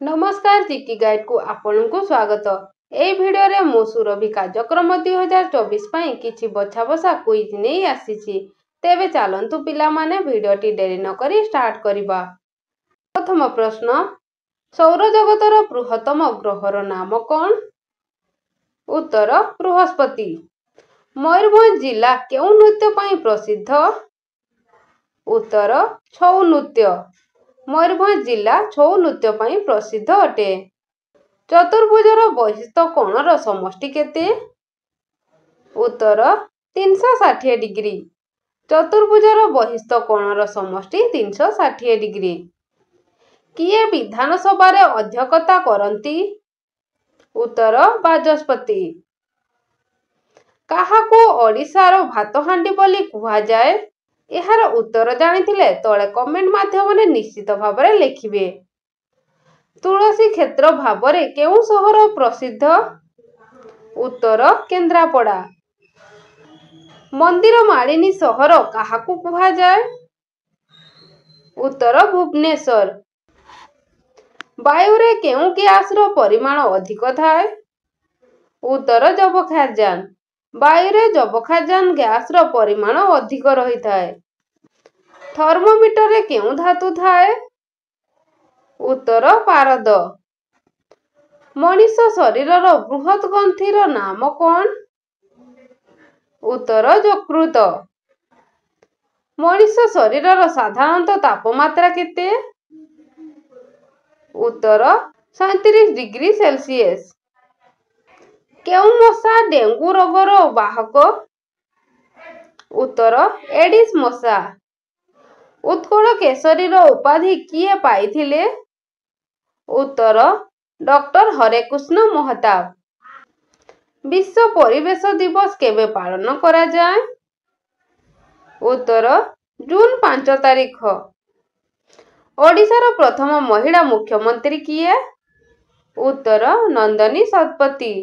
नमस्कार GK guide को आपन को स्वागत। ए भिडियो रे मो सुरभि कार्यक्रम 2024 पई किछि बछा बसा क्विज नहीं आसीछि। तेबे चलंतु पिला माने भिडियोटी डेरी न करी स्टार्ट करिबा। प्रथम प्रश्न, सौर जगतर बृहत्तम ग्रहर नाम कोन? उत्तर बृहस्पति। मयूरभंज जिला केउ नृत्य पई प्रसिद्ध? उत्तर छौ नृत्य। मयूरभंज जिला छौ नृत्य पई प्रसिद्ध अटे। चतुर्भुजर वैशिष्ट्य कोणर समष्टि केते? उत्तर 360 डिग्री। चतुर्भुजर वैशिष्ट्य कोणर समष्टि 360 डिग्री। किए विधानसभा रे अध्यक्षता करंती? उत्तर बाचस्पति। काहाको ओडिशार भातहांडी बोली कुहा जाए? एहार उत्तर जानिथिले तळे कमेंट माध्यम निश्चित भाव लिखिबे। तुलसी क्षेत्र भाव केउ सहर प्रसिद्ध? उत्तर केन्द्रापड़ा। मंदिर मालिनी सहर काहाकू कुहा जाए? उत्तर भुवनेश्वर। वायु रे केउ गैस रो परिमाण अधिक थाए? उत्तर जबखारजान। वायु रे जबखारजान गैस रो परिमाण अधिक रही थाए। थर्मोमीटर रे केउ धातु थाए? उत्तर पारद। मनुष्य शरीरर बृहत ग्रंथिर नाम कोन? उत्तर यकृत। मनुष्य शरीरर साधारणतः तापमात्रा केते? उत्तर 37 डिग्री सेल्सियस। केउ मशा डेंगू रोगर वाहक? उत्तर एडिस मशा। उत्कल केसरीर उपाधि किए पाइथिले? उत्तर डॉक्टर हरेकृष्ण महताब। विश्व परिवेश दिवस केबे पालन करा जाए? उत्तर जून 5 तारिख। ओडिशार प्रथम महिला मुख्यमंत्री किए? उत्तर नंदनी शतपथी।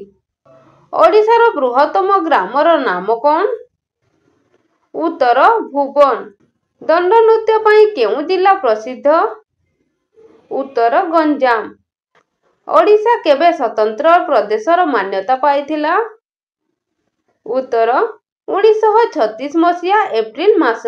ओडिशार बृहत्तम ग्रामर नाम कोन? उत्तर भुवन। दंड नृत्य पई केउ जिला प्रसिद्ध? उत्तर गंजाम। ओडिशा केबे स्वतंत्र प्रदेशर मान्यता पाइथिला? उत्तर 1936 मसिया एप्रिल मास।